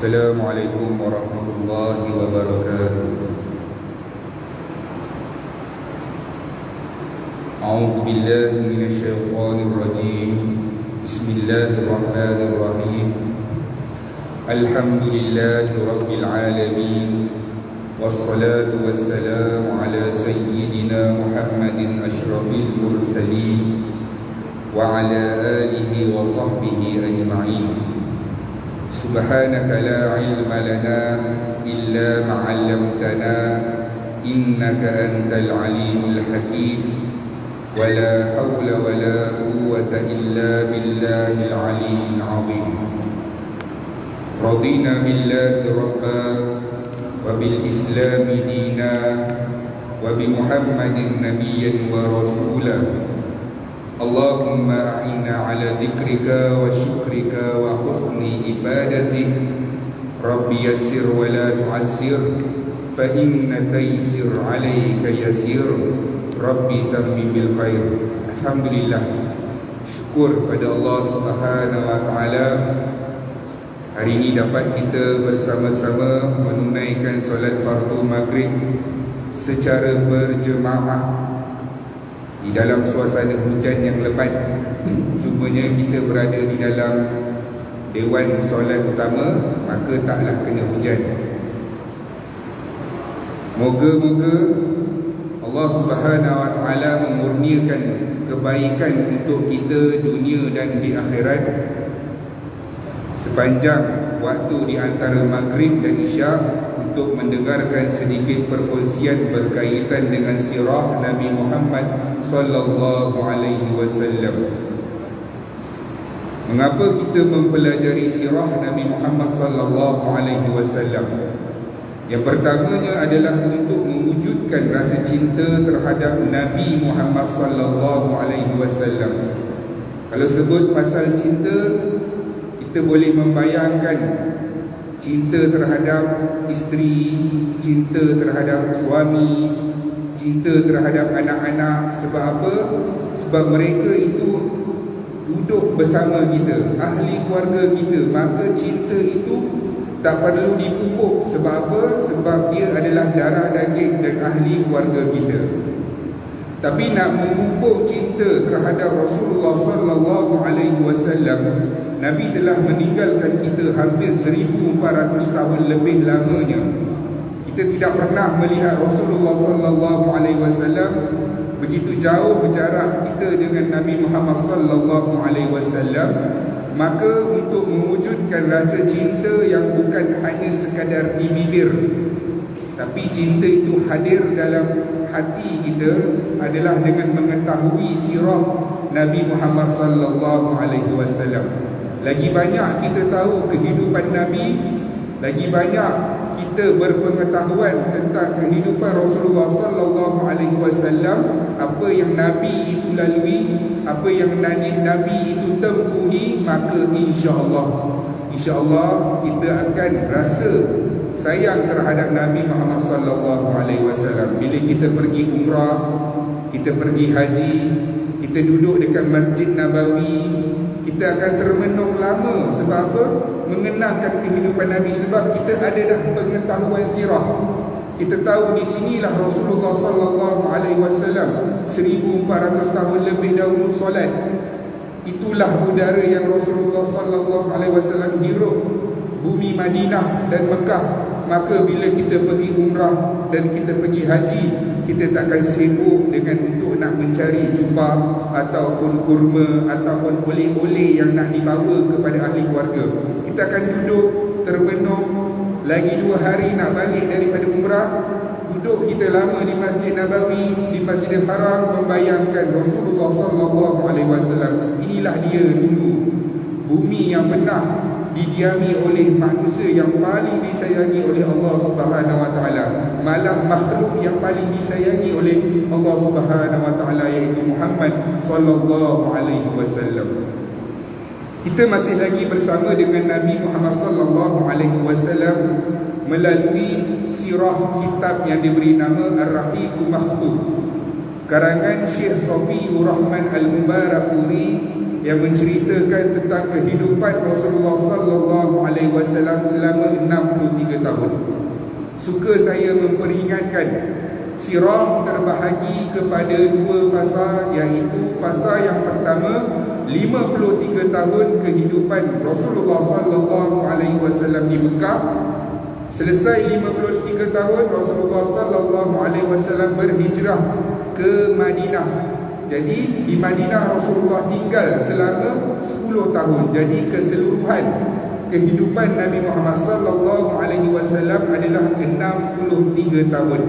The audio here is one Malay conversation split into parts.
Assalamualaikum warahmatullahi wabarakatuh. A'udzu billahi minasyaitonir rajim. Bismillahirrahmanirrahim. Alhamdulillahi rabbil alamin. Wassalatu wassalamu ala sayyidina Muhammadin asyrafil mursalin wa ala alihi wa sahbihi ajma'in. Subhanaka la ilma lana illa ma 'allamtana innaka antal alimul hakim wa la hawla wa la quwwata illa billahil aliyyil 'azim. Radina billahi rabba wa bil islami dina wa bi Muhammadin nabiyyan wa rasulah. Allahumma a'inna ala dhikrika wa syukrika wa husni ibadatik. Rabbi yassir wa la tu'assir, fa inna taysir alayka yasir. Rabbi tammim bil khair. Alhamdulillah, syukur pada Allah Subhanahu wa ta'ala. Hari ini dapat kita bersama-sama menunaikan solat fardu maghrib secara berjemaah di dalam suasana hujan yang lebat. Cumanya kita berada di dalam dewan solat utama, maka taklah kena hujan. Moga-moga Allah Subhanahu wa ta'ala memurniakan kebaikan untuk kita dunia dan di akhirat sepanjang waktu di antara maghrib dan isyak untuk mendengarkan sedikit perkongsian berkaitan dengan sirah Nabi Muhammad sallallahu alaihi wasallam. Mengapa kita mempelajari sirah Nabi Muhammad sallallahu alaihi wasallam? Yang pertamanya adalah untuk mewujudkan rasa cinta terhadap Nabi Muhammad sallallahu alaihi wasallam. Kalau sebut pasal cinta, kita boleh membayangkan cinta terhadap isteri, cinta terhadap suami, cinta terhadap anak-anak. Sebab apa? Sebab mereka itu duduk bersama kita, ahli keluarga kita. Maka cinta itu tak perlu dipupuk. Sebab apa? Sebab dia adalah darah daging dan ahli keluarga kita. Tapi nak memupuk cinta terhadap Rasulullah sallallahu alaihi wasallam, Nabi telah meninggalkan kita hampir 1400 tahun lebih lamanya. Kita tidak pernah melihat Rasulullah sallallahu alaihi wasallam. Begitu jauh berjarak kita dengan Nabi Muhammad sallallahu alaihi wasallam. Maka untuk mewujudkan rasa cinta yang bukan hanya sekadar di bibir, tapi cinta itu hadir dalam hati kita, adalah dengan mengetahui sirah Nabi Muhammad sallallahu alaihi wasallam. Lagi banyak kita tahu kehidupan Nabi, lagi banyak kita berpengetahuan tentang kehidupan Rasulullah sallallahu alaihi wasallam, apa yang Nabi itu lalui, apa yang Nabi itu tempuhi, maka insya-Allah kita akan rasa sayang terhadap Nabi Muhammad sallallahu alaihi wasallam. Bila kita pergi umrah, kita pergi haji, kita duduk dekat Masjid Nabawi, kita akan termenung lama. Sebab apa? Mengenangkan kehidupan Nabi. Sebab kita ada dah pengetahuan sirah. Kita tahu di sinilah Rasulullah sallallahu alaihi wasallam 1400 tahun lebih dahulu solat. Itulah udara yang Rasulullah sallallahu alaihi wasallam hirup, bumi Madinah dan Mekah. Maka bila kita pergi umrah dan kita pergi haji, kita takkan sibuk dengan untuk nak mencari jubah ataupun kurma ataupun oleh-oleh yang nak dibawa kepada ahli keluarga. Kita akan duduk termenung. Lagi 2 hari nak balik daripada umrah, duduk kita lama di Masjid Nabawi, di Masjidil Haram, membayangkan Rasulullah sallallahu alaihi wasallam. Inilah dia dulu, bumi yang pernah didiami oleh manusia yang paling disayangi oleh Allah Subhanahu wa taala, malah makhluk yang paling disayangi oleh Allah Subhanahu wa taala, iaitu Muhammad sallallahu alaihi wasallam. Kita masih lagi bersama dengan Nabi Muhammad sallallahu alaihi wasallam melalui sirah kitab yang diberi nama Ar-Rahiqul Makhtub, karangan Syekh Safiur Rahman Al-Mubarakfuri yang menceritakan tentang kehidupan Rasulullah sallallahu alaihi wasallam selama 63 tahun. Suka saya memperingatkan, sirah terbahagi kepada dua fasa, iaitu fasa yang pertama 53 tahun kehidupan Rasulullah sallallahu alaihi wasallam di Mekah. Selesai 53 tahun, Rasulullah sallallahu alaihi wasallam berhijrah ke Madinah. Jadi di Madinah Rasulullah tinggal selama 10 tahun. Jadi keseluruhan kehidupan Nabi Muhammad sallallahu alaihi wasallam adalah 63 tahun.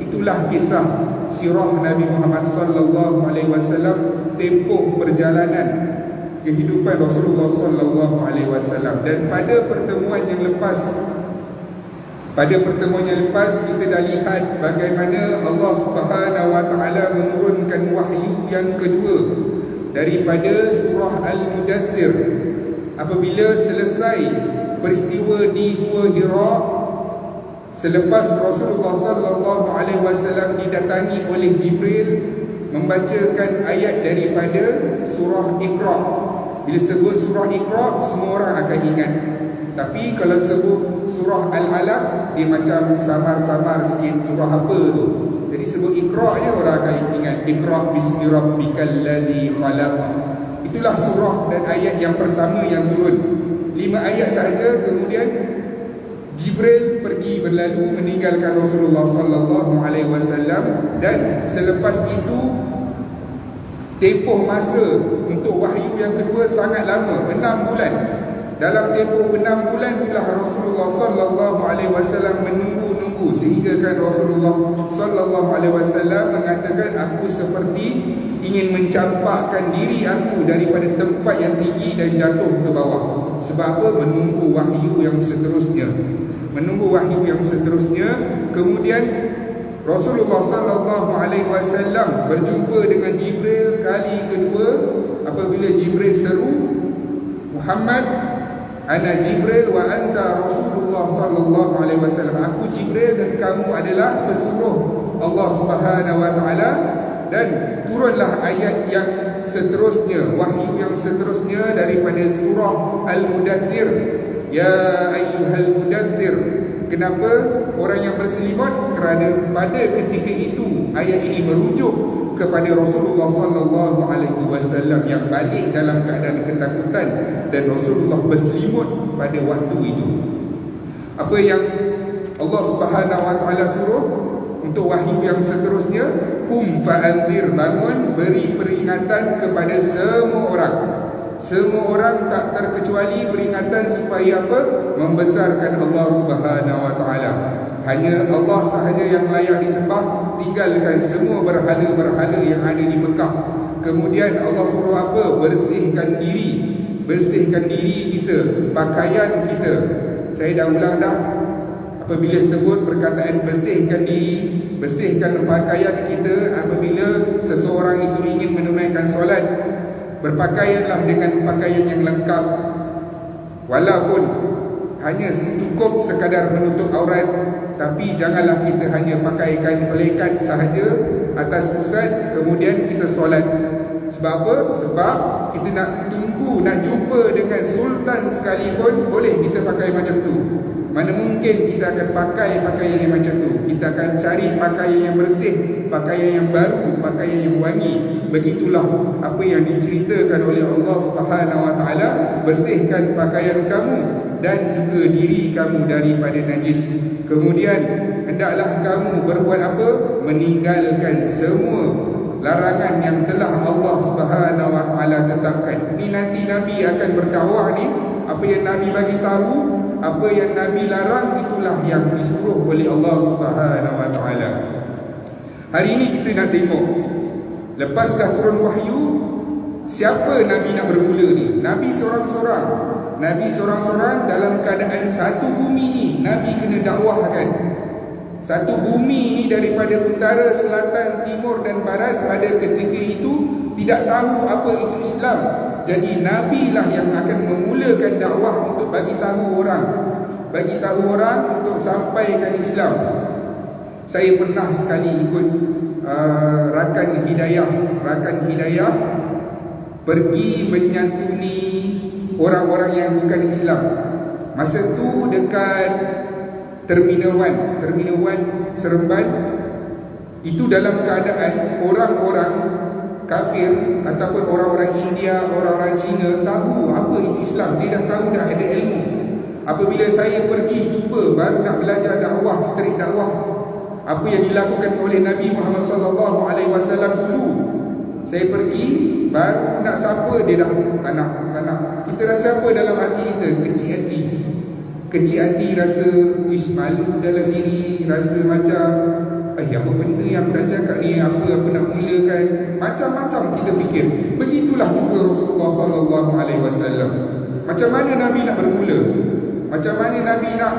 Itulah kisah sirah Nabi Muhammad sallallahu alaihi wasallam, tempoh perjalanan kehidupan Rasulullah sallallahu alaihi wasallam. Dan pada pertemuan yang lepas kita dah lihat bagaimana Allah Subhanahu wa taala menurunkan wahyu yang kedua daripada surah Al-Mudaththir. Apabila selesai peristiwa di Gua Hira, selepas Rasulullah sallallahu alaihi wasallam didatangi oleh Jibril membacakan ayat daripada surah Iqra. Bila sebut surah Iqra, semua orang akan ingat. Tapi kalau sebut surah Al-Alaq, dia macam samar-samar sikit, surah apa tu. Jadi sebut Iqra je orang akan ingat. Iqra bismi rabbikal ladzi khalaq. Itulah surah dan ayat yang pertama yang turun. 5 ayat sahaja, kemudian Jibril pergi berlalu meninggalkan Rasulullah sallallahu alaihi wasallam. Dan selepas itu tempoh masa untuk wahyu yang kedua sangat lama, 6 bulan. Dalam tempoh 6 bulan itulah Rasulullah sallallahu alaihi wasallam menunggu sehingga kan Rasulullah sallallahu alaihi wasallam mengatakan, aku seperti ingin mencampakkan diri aku daripada tempat yang tinggi dan jatuh ke bawah. Sebab apa? Menunggu wahyu yang seterusnya. Kemudian Rasulullah sallallahu alaihi wasallam berjumpa dengan Jibril kali kedua. Apabila Jibril seru, Muhammad, ana Jibril wa anta Rasulullah sallallahu alaihi wasallam. Aku Jibril dan kamu adalah pesuruh Allah Subhanahu wa taala. Dan turunlah ayat yang seterusnya, wahyu yang seterusnya daripada surah Al-Mudaththir. Ya ayyuhal mudaththir. Kenapa orang yang berselimut? Kerana pada ketika itu ayat ini merujuk kepada Rasulullah sallallahu alaihi wasallam yang balik dalam keadaan ketakutan, dan Rasulullah berselimut pada waktu itu. Apa yang Allah Subhanahu wa taala suruh untuk wahyu yang seterusnya? Qum fa'anzir, bangun, beri peringatan kepada semua orang. Semua orang tak terkecuali peringatan supaya apa? Membesarkan Allah Subhanahu wa taala. Hanya Allah sahaja yang layak disembah. Tinggalkan semua berhala-berhala yang ada di Mekah. Kemudian Allah suruh apa? Bersihkan diri kita, pakaian kita. Saya dah ulang dah. Apabila sebut perkataan bersihkan diri, bersihkan pakaian kita, apabila seseorang itu ingin menunaikan solat, berpakaianlah dengan pakaian yang lengkap. Walaupun hanya cukup sekadar menutup aurat, tapi janganlah kita hanya pakaikan pelekat sahaja atas pusat kemudian kita solat. Sebab apa? Sebab kita nak jumpa dengan sultan sekalipun, boleh kita pakai macam tu. Mana mungkin kita akan pakai pakaian yang macam tu. Kita akan cari pakaian yang bersih, pakaian yang baru, pakaian yang wangi. Begitulah apa yang diceritakan oleh Allah Subhanahu wa taala, bersihkan pakaian kamu dan juga diri kamu daripada najis. Kemudian hendaklah kamu berbuat apa? Meninggalkan semua larangan yang telah Allah Subhanahu wa taala tetapkan. Ni nanti Nabi akan berdakwah ni, apa yang Nabi bagi tahu, apa yang Nabi larang, itulah yang disuruh oleh Allah Subhanahu wa taala. Hari ini kita nak tengok, lepas dah turun wahyu, siapa Nabi nak bermula ni? Nabi seorang-seorang dalam keadaan satu bumi ni Nabi kena dakwahkan. Satu bumi ini daripada utara, selatan, timur dan barat pada ketika itu tidak tahu apa itu Islam. Jadi Nabi lah yang akan memulakan dakwah untuk bagi tahu orang untuk sampaikan Islam. Saya pernah sekali ikut rakan hidayah pergi menyantuni orang-orang yang bukan Islam. Masa tu dekat Terminal 1 Seremban, itu dalam keadaan orang-orang kafir ataupun orang-orang India, orang-orang Cina tahu apa itu Islam. Dia dah tahu, dah ada ilmu. Apabila saya pergi cuba baru nak belajar dakwah, street dakwah, apa yang dilakukan oleh Nabi Muhammad SAW dulu, saya pergi baru nak sapa dia dah tak nak. Kita rasa apa dalam hati kita? Kecil hati, rasa malu dalam diri, rasa macam apa benda yang dah cakap ni, apa nak mulakan, macam-macam kita fikir. Begitulah juga Rasulullah SAW. Macam mana Nabi nak bermula? Macam mana Nabi nak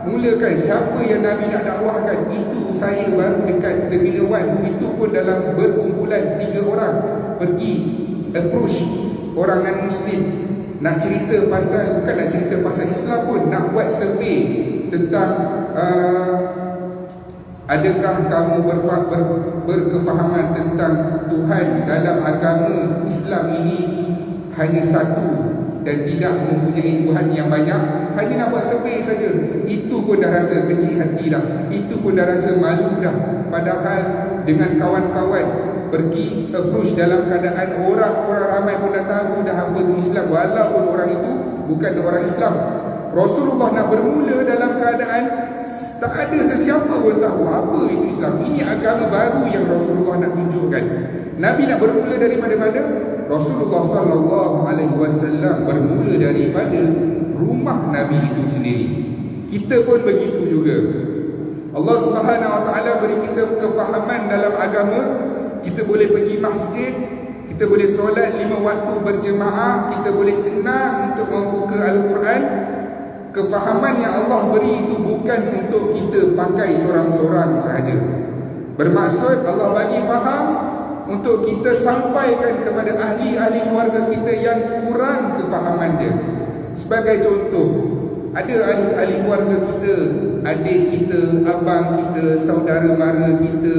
mulakan? Siapa yang Nabi nak dakwahkan? Itu saya baru dekat Terminal 1. Itu pun dalam berkumpulan 3 orang pergi approach orang non-Muslim, nak cerita pasal, bukan nak cerita pasal Islam pun, nak buat survey tentang adakah kamu berkefahaman tentang Tuhan dalam agama Islam ini hanya satu dan tidak mempunyai Tuhan yang banyak. Hanya nak buat survey saja, itu pun dah rasa kecil hati dah, itu pun dah rasa malu dah. Padahal dengan kawan-kawan pergi approach dalam keadaan orang ramai pun dah tahu dah apa itu Islam, walaupun orang itu bukan orang Islam. Rasulullah nak bermula dalam keadaan tak ada sesiapa pun tahu apa itu Islam. Ini agama baru yang Rasulullah nak tunjukkan. Nabi nak bermula daripada mana? Rasulullah SAW bermula daripada rumah Nabi itu sendiri. Kita pun begitu juga. Allah Subhanahu Wa Taala beri kita kefahaman dalam agama. Kita boleh pergi masjid, kita boleh solat 5 waktu berjemaah, kita boleh senang untuk membuka Al-Quran. Kefahaman yang Allah beri itu bukan untuk kita pakai seorang-seorang sahaja. Bermaksud Allah bagi faham untuk kita sampaikan kepada ahli-ahli keluarga kita yang kurang kefahaman dia. Sebagai contoh, ada ahli-ahli keluarga kita, adik kita, abang kita, saudara mara kita,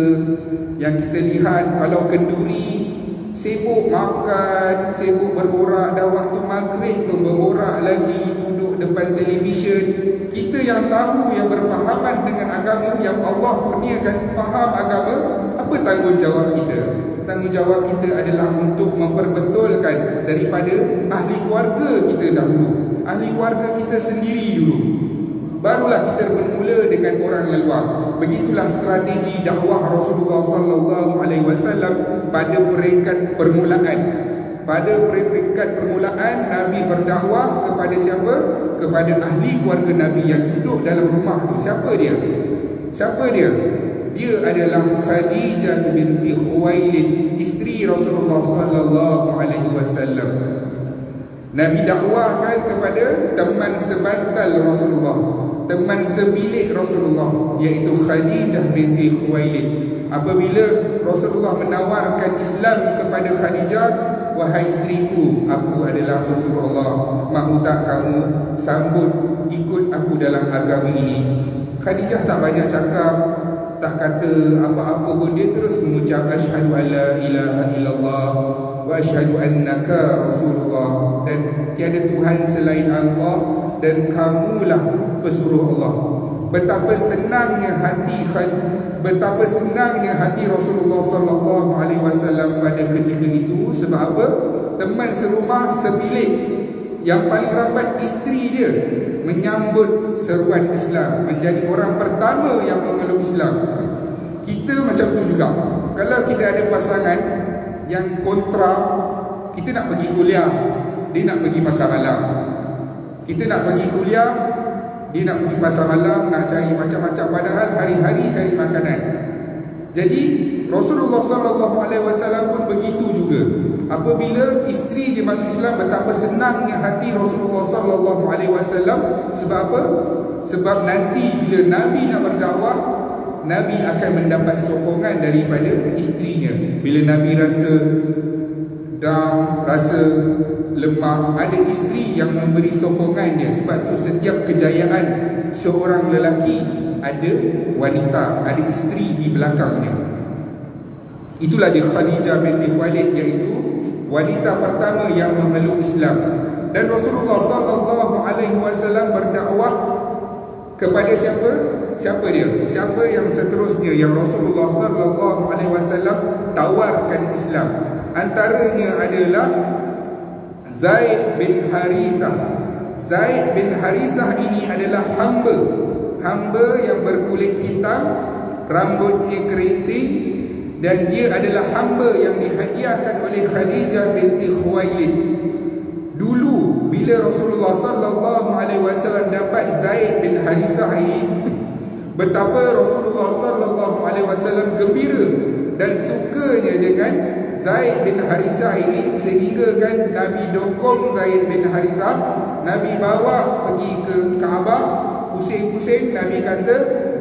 yang kita lihat kalau kenduri, sibuk makan, sibuk berborak, dah waktu maghrib pun berborak lagi, duduk depan televisyen. Kita yang tahu, yang berfahaman dengan agama, yang Allah kurniakan faham agama, apa tanggungjawab kita? Tanggungjawab kita adalah untuk memperbetulkan daripada ahli keluarga kita dahulu, ahli keluarga kita sendiri dulu. Barulah kita bermula dengan orang luar. Begitulah strategi dakwah Rasulullah SAW pada peringkat permulaan. Pada peringkat permulaan, Nabi berdakwah kepada siapa? Kepada ahli keluarga Nabi yang duduk dalam rumah itu. Siapa dia? Siapa dia? Dia adalah Khadijah binti Khuwailid, isteri Rasulullah SAW. Nabi dakwahkan kepada teman sebantal Rasulullah, teman sebilik Rasulullah, iaitu Khadijah binti Khuwailid. Apabila Rasulullah menawarkan Islam kepada Khadijah, wahai isteriku, aku adalah Rasulullah Allah, mahu tak kamu sambut ikut aku dalam agama ini? Khadijah tak banyak cakap, tak kata apa-apa pun, dia terus mengucap asyhadu alla ilaha illallah wa asyhadu annaka Rasulullah, dan tiada Tuhan selain Allah dan kamulah pesuruh Allah. Betapa senangnya hati Rasulullah SAW pada ketika itu. Sebab apa? Teman serumah, sebilik, yang paling rapat isteri dia menyambut seruan Islam, menjadi orang pertama yang memeluk Islam. Kita macam tu juga. Kalau kita ada pasangan yang kontra, kita nak pergi kuliah, dia nak pergi pasar malam. Kita nak pergi kuliah, dia nak pergi pasar malam, nak cari macam-macam, padahal hari-hari cari makanan. Jadi Rasulullah SAW pun begitu juga. Apabila isteri dia masuk Islam, betapa senangnya hati Rasulullah SAW. Sebab apa? Sebab nanti bila Nabi nak berdakwah, Nabi akan mendapat sokongan daripada isterinya. Bila Nabi rasa down, rasa lemah, ada isteri yang memberi sokongan dia. Sebab tu setiap kejayaan seorang lelaki ada wanita, ada isteri di belakangnya. Itulah dia Khadijah binti Khuwailid, iaitu wanita pertama yang memeluk Islam. Dan Rasulullah sallallahu alaihi wasallam berdakwah kepada siapa? Siapa dia? Siapa yang seterusnya yang Rasulullah sallallahu alaihi wasallam tawarkan Islam? Antaranya adalah Zaid bin Harisah. Zaid bin Harisah ini adalah hamba yang berkulit hitam, rambutnya keriting, dan dia adalah hamba yang dihadiahkan oleh Khadijah binti Khuwailid. Dulu bila Rasulullah sallallahu alaihi wasallam dapat Zaid bin Harisah ini, betapa Rasulullah sallallahu alaihi wasallam gembira dan sukanya dengan Zaid bin Harisah ini, sehingga kan Nabi dokong Zaid bin Harisah, Nabi bawa pergi ke Kaabah, pusing-pusing, Nabi kata,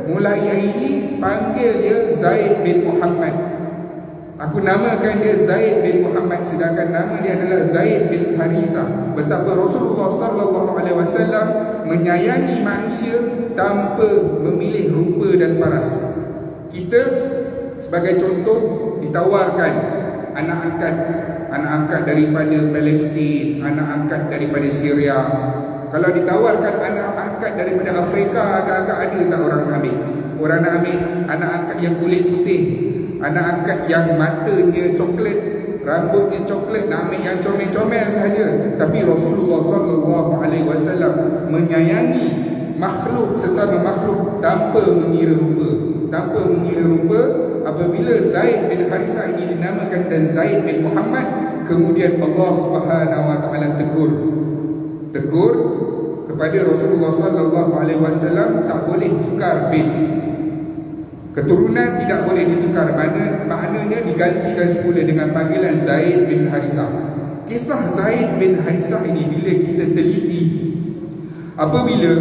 mulai hari ini panggil dia Zaid bin Muhammad. Aku namakan dia Zaid bin Muhammad, sedangkan nama dia adalah Zaid bin Harisah. Betapa Rasulullah sallallahu alaihi wasallam menyayangi manusia tanpa memilih rupa dan paras. Kita sebagai contoh ditawarkan anak angkat daripada Palestin, anak angkat daripada Syria. Kalau ditawarkan anak angkat daripada Afrika, agak-agak ada tak orang ambil? Orang nak ambil anak angkat yang kulit putih, anak angkat yang matanya coklat, rambutnya coklat, nak ambil yang comel-comel sahaja. Tapi Rasulullah sallallahu alaihi wasallam menyayangi makhluk, sesama makhluk, tanpa mengira rupa. Apabila Zaid bin Harisah ini dinamakan dan Zaid bin Muhammad, kemudian Allah Subhanahu wa taala tegur kepada Rasulullah sallallahu alaihi wasallam, tak boleh tukar bin. Keturunan tidak boleh ditukar, maknanya digantikan semula dengan panggilan Zaid bin Harisah. Kisah Zaid bin Harisah ini bila kita teliti, apabila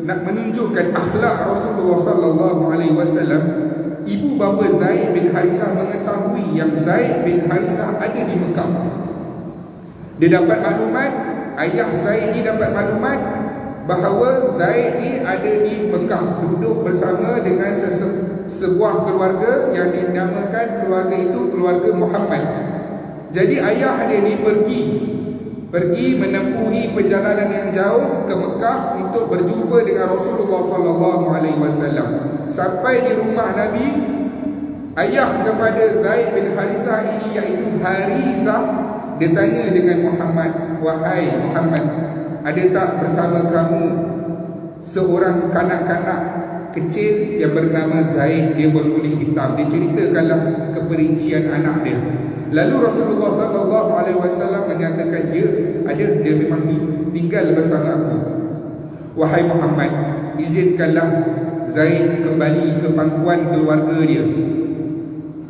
nak menunjukkan akhlak Rasulullah sallallahu alaihi wasallam, ibu bapa Zaid bin Harisah mengetahui yang Zaid bin Harisah ada di Mekah. Dia dapat maklumat, ayah Zaid ni dapat maklumat bahawa Zaid ni ada di Mekah, duduk bersama dengan sebuah keluarga yang dinamakan keluarga itu keluarga Muhammad. Jadi ayah dia ni pergi menempuhi perjalanan yang jauh ke Mekah untuk berjumpa dengan Rasulullah sallallahu alaihi wasallam. Sampai di rumah Nabi, ayah kepada Zaid bin Harisah ini iaitu Harisah, dia tanya dengan Muhammad, wahai Muhammad, ada tak bersama kamu seorang kanak-kanak kecil yang bernama Zaid, dia berkulit hitam? Dia ceritakanlah keperincian anak dia. Lalu Rasulullah sallallahu alaihi wasallam menyatakan, dia memang tinggal bersama aku. Wahai Muhammad, izinkanlah Zaid kembali ke pangkuan keluarga dia.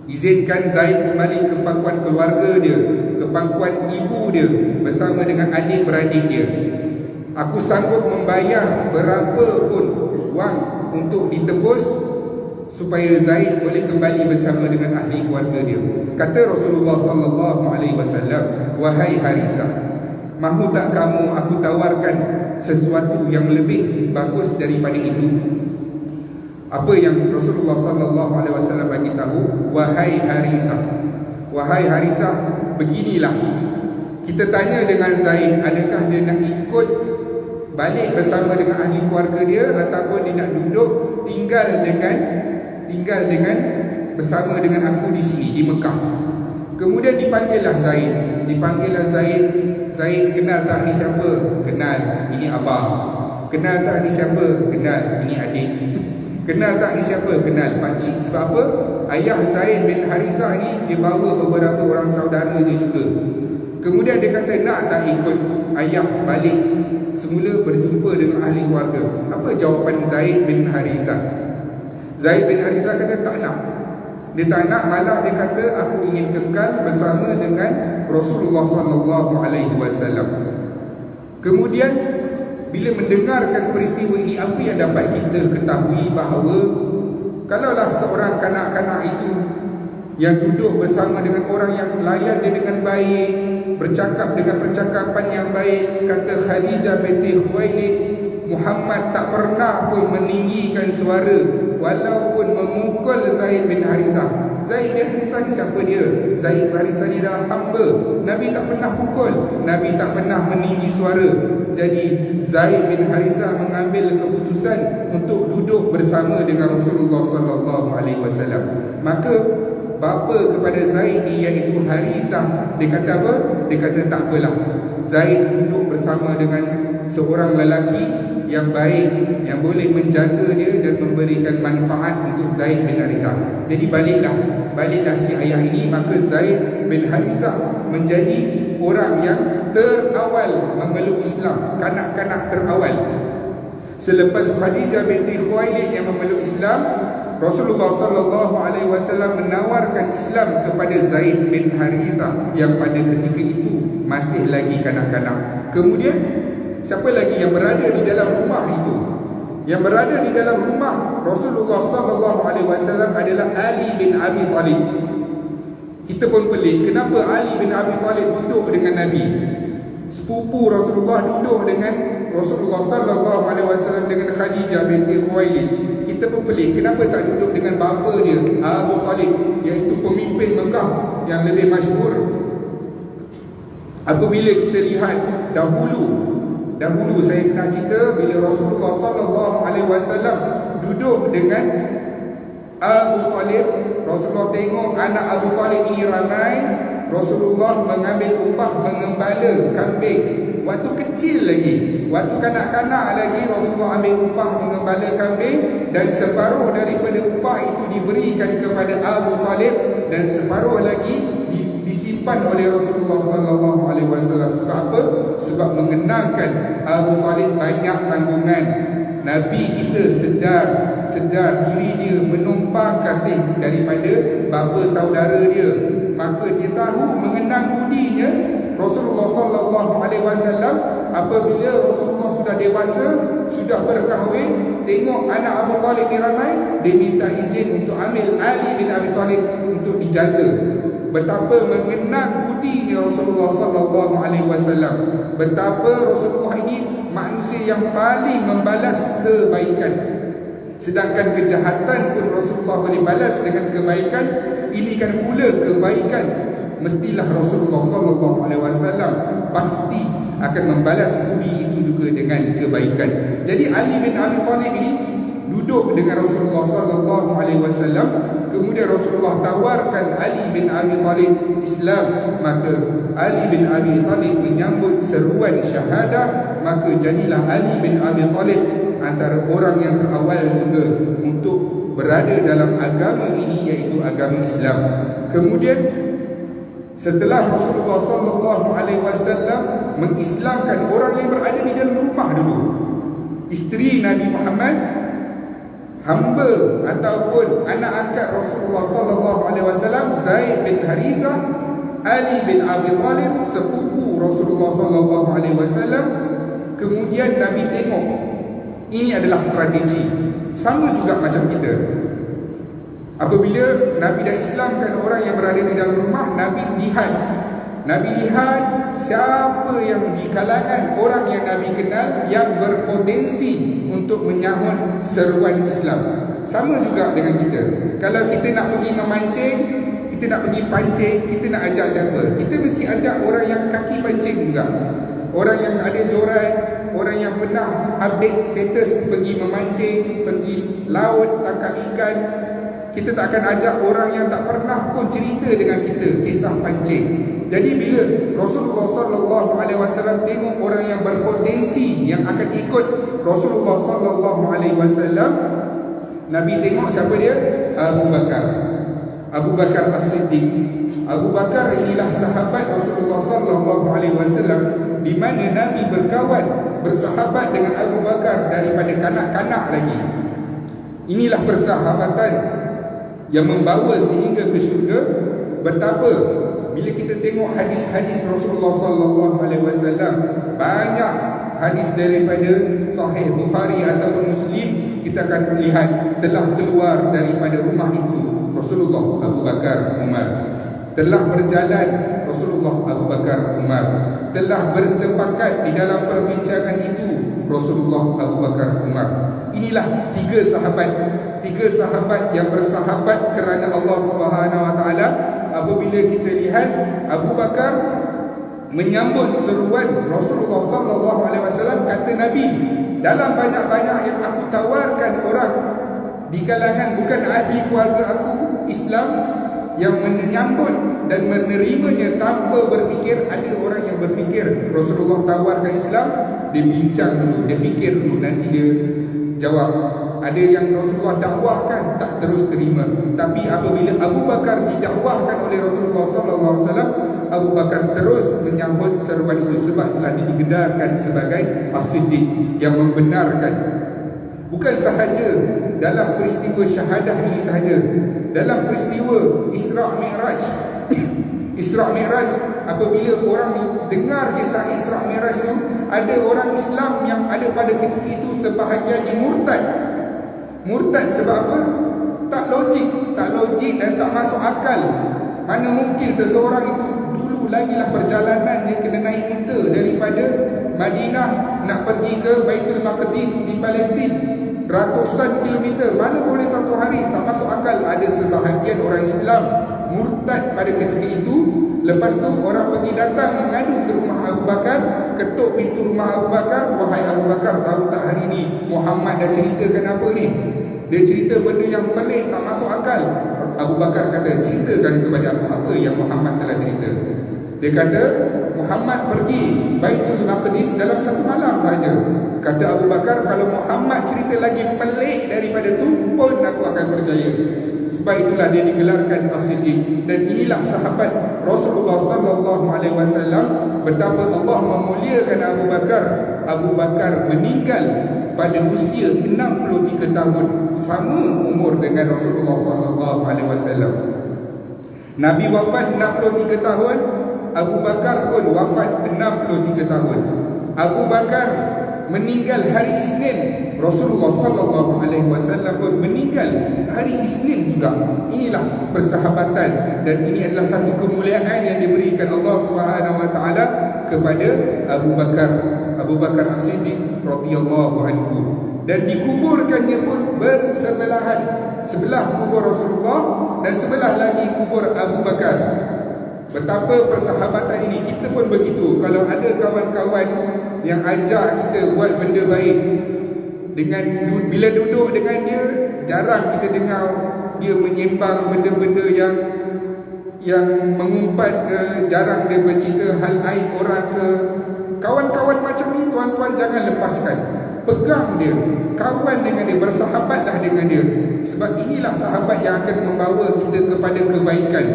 Izinkan Zaid kembali ke pangkuan keluarga dia, ke pangkuan ibu dia bersama dengan adik-beradik dia. Aku sanggup membayar berapa pun wang untuk ditebus supaya Zaid boleh kembali bersama dengan ahli keluarga dia. Kata Rasulullah sallallahu alaihi wasallam, wahai Harisah, mahu tak kamu aku tawarkan sesuatu yang lebih bagus daripada itu? Apa yang Rasulullah sallallahu alaihi wasallam bagi tahu? Wahai Harisah, beginilah. Kita tanya dengan Zaid, adakah dia nak ikut balik bersama dengan ahli keluarga dia, ataupun dia nak duduk tinggal dengan bersama dengan aku di sini di Mekah. Kemudian dipanggillah Zaid. Zaid, kenal tak ni siapa? Kenal, ini abang. Kenal tak ni siapa? Kenal, ini adik. Kenal tak ni siapa? Kenal, pakcik. Sebab apa? Ayah Zaid bin Harisah ni dia bawa beberapa orang saudara dia juga. Kemudian dia kata, nak tak ikut ayah balik semula berjumpa dengan ahli keluarga? Apa jawapan Zaid bin Harisah? Zaid bin Harisah kata tak nak. Dia tak nak, malah dia kata aku ingin kekal bersama dengan Rasulullah sallallahu alaihi wasallam. Kemudian bila mendengarkan peristiwa ini, apa yang dapat kita ketahui? Bahawa kalaulah seorang kanak-kanak itu yang duduk bersama dengan orang yang layan dia dengan baik, bercakap dengan percakapan yang baik, kata Khadijah binti Khuwailid, Muhammad tak pernah pun meninggikan suara walaupun memukul Zaid bin Harisah. Zaid bin Harisah ni siapa dia? Zaid bin Harisah ni adalah hamba. Nabi tak pernah pukul, Nabi tak pernah meninggi suara. Jadi Zaid bin Harisah mengambil keputusan untuk duduk bersama dengan Rasulullah sallallahu alaihi wasallam. Maka bapa kepada Zaid ni iaitu Harisah, dia kata apa? Dia kata tak apalah, Zaid duduk bersama dengan seorang lelaki yang baik, yang boleh menjaga dia dan memberikan manfaat untuk Zaid bin Harisah. Jadi baliklah si ayah ini. Maka Zaid bin Harisah menjadi orang yang terawal memeluk Islam, kanak-kanak terawal. Selepas Khadijah binti Khuwailid yang memeluk Islam, Rasulullah sallallahu alaihi wasallam menawarkan Islam kepada Zaid bin Harisah yang pada ketika itu masih lagi kanak-kanak. Kemudian siapa lagi yang berada di dalam rumah itu? Yang berada di dalam rumah Rasulullah sallallahu alaihi wasallam adalah Ali bin Abi Talib. Kita pun pelik, kenapa Ali bin Abi Talib duduk dengan Nabi? Sepupu Rasulullah duduk dengan Rasulullah sallallahu alaihi wasallam dengan Khadijah binti Khuwailid. Kita pun pelik, kenapa tak duduk dengan bapa dia Abu Talib, iaitu pemimpin Mekah yang lebih masyhur. Apabila kita lihat dahulu saya pernah cerita bila Rasulullah sallallahu alaihi wasallam duduk dengan Abu Talib, Rasulullah tengok anak Abu Talib ini ramai, Rasulullah mengambil upah mengembala kambing. Waktu kecil lagi, waktu kanak-kanak lagi, Rasulullah ambil upah mengembala kambing, dan separuh daripada upah itu diberikan kepada Abu Talib dan separuh lagi disimpan oleh Rasulullah sallallahu alaihi wasallam. Sebab apa? Sebab mengenangkan Abu Talib banyak tanggungan. Nabi kita sedar diri dia menumpang kasih daripada bapa saudara dia. Maka dia tahu mengenang budinya Rasulullah sallallahu alaihi wasallam. Apabila Rasulullah sudah dewasa, sudah berkahwin, tengok anak Abu Talib ni ramai, dia minta izin untuk ambil Ali bin Abi Talib untuk dijaga. Betapa mengenang budinya Rasulullah sallallahu alaihi wasallam. Betapa Rasulullah ini manusia yang paling membalas kebaikan. Sedangkan kejahatan pun Rasulullah boleh balas dengan kebaikan. Ini kan pula kebaikan. Mestilah Rasulullah sallallahu alaihi wasallam pasti akan membalas budi itu juga dengan kebaikan. Jadi Ali bin Abi Talib ini duduk dengan Rasulullah sallallahu alaihi wasallam. Kemudian Rasulullah tawarkan Ali bin Abi Talib Islam. Maka Ali bin Abi Talib menyambut seruan syahadah. Maka jadilah Ali bin Abi Talib antara orang yang terawal juga untuk berada dalam agama ini, iaitu agama Islam. Kemudian setelah Rasulullah sallallahu alaihi wasallam mengislamkan orang yang berada di dalam rumah dulu, isteri Nabi Muhammad, hamba ataupun anak angkat Rasulullah sallallahu alaihi wasallam, Zaid bin Harisah, Ali bin Abi Talib, sepupu Rasulullah sallallahu alaihi wasallam. Kemudian Nabi tengok, ini adalah strategi sama juga macam kita. Apabila Nabi dah Islamkan orang yang berada di dalam rumah, Nabi lihat siapa yang di kalangan orang yang Nabi kenal yang berpotensi untuk menyahut seruan Islam. Sama juga dengan kita. Kalau kita nak pergi memancing, kita nak pergi pancing, kita nak ajak siapa? Kita mesti ajak orang yang kaki pancing juga, orang yang ada joran, orang yang pernah update status pergi memancing, pergi laut tangkap ikan. Kita tak akan ajak orang yang tak pernah pun cerita dengan kita kisah pancing. Jadi bila Rasulullah sallallahu alaihi wasallam tengok orang yang berpotensi yang akan ikut Rasulullah sallallahu alaihi wasallam, Nabi tengok siapa dia? Abu Bakar As-Siddiq. Abu Bakar inilah sahabat Rasulullah sallallahu alaihi wasallam, di mana Nabi berkawan, bersahabat dengan Abu Bakar daripada kanak-kanak lagi. Inilah persahabatan yang membawa sehingga ke syurga. Betapa bila kita tengok hadis-hadis Rasulullah sallallahu alaihi wasallam, banyak hadis daripada Sahih Bukhari ataupun Muslim, kita akan lihat telah keluar daripada rumah itu Rasulullah, Abu Bakar, Umar. Telah berjalan Rasulullah, Abu Bakar, Umar. Telah bersepakat di dalam perbincangan itu Rasulullah, Abu Bakar, Umar. Inilah tiga sahabat tiga sahabat yang bersahabat kerana Allah Subhanahu Wa Taala. Apabila kita lihat Abu Bakar menyambut seruan Rasulullah sallallahu alaihi wasallam, kata Nabi, dalam banyak-banyak yang aku tawarkan orang di kalangan bukan ahli keluarga aku Islam yang menyambut dan menerimanya tanpa berfikir, ada orang yang berfikir Rasulullah tawarkan Islam, dia bincang dulu, dia fikir dulu, nanti dia jawab. Ada yang Rasulullah dakwahkan tak terus terima. Tapi apabila Abu Bakar didakwahkan oleh Rasulullah sallallahu alaihi wasallam, Abu Bakar terus menyambut seruan itu, sebab telah digelarkan sebagai As-Siddiq, yang membenarkan. Bukan sahaja dalam peristiwa syahadah ini sahaja, dalam peristiwa Isra' Mi'raj. Isra' Mi'raj, apabila orang dengar kisah Isra' Mi'raj itu, ada orang Islam yang ada pada ketika itu sebahagian yang murtad. Murtad sebab apa? Tak logik dan tak masuk akal. Mana mungkin seseorang itu dulu lagi lah perjalanan dia kena naik unta daripada Madinah nak pergi ke Baitul Maqdis di Palestin, ratusan kilometer, mana boleh satu hari? Tak masuk akal. Ada sebahagian orang Islam murtad pada ketika itu. Lepas tu orang pergi datang mengadu ke rumah Abu Bakar, ketuk pintu rumah Abu Bakar, wahai Abu Bakar, tahu tak hari ni Muhammad dah ceritakan apa ni? Dia cerita benda yang pelik, tak masuk akal. Abu Bakar kata, ceritakan kepada aku apa yang Muhammad telah cerita. Dia kata, Muhammad pergi Baitul Maqdis dalam satu malam saja. Kata Abu Bakar, kalau Muhammad cerita lagi pelik daripada tu pun aku akan percaya. Sebab itulah dia digelarkan As-Siddiq. Dan inilah sahabat Rasulullah sallallahu alaihi wasallam, betapa Allah memuliakan Abu Bakar. Abu Bakar meninggal pada usia 63 tahun, sama umur dengan Rasulullah sallallahu alaihi wasallam. Nabi wafat 63 tahun, Abu Bakar pun wafat 63 tahun. Abu Bakar meninggal hari Isnin, Rasulullah sallallahu alaihi wasallam pun meninggal hari Isnin juga. Inilah persahabatan, dan ini adalah satu kemuliaan yang diberikan Allah Subhanahu wa taala kepada Abu Bakar, Abu Bakar As-Siddiq radhiyallahu anhu. Dan dikuburkannya pun bersebelahan, sebelah kubur Rasulullah dan sebelah lagi kubur Abu Bakar. Betapa persahabatan ini. Kita pun begitu. Kalau ada kawan-kawan yang ajak kita buat benda baik, bila duduk dengan dia, jarang kita dengar dia menyembang benda-benda yang mengumpat ke, jarang dia bercerita hal aib orang ke. Kawan-kawan macam ni, tuan-tuan jangan lepaskan. Pegang dia, kawan dengan dia, bersahabatlah dengan dia. Sebab inilah sahabat yang akan membawa kita kepada kebaikan.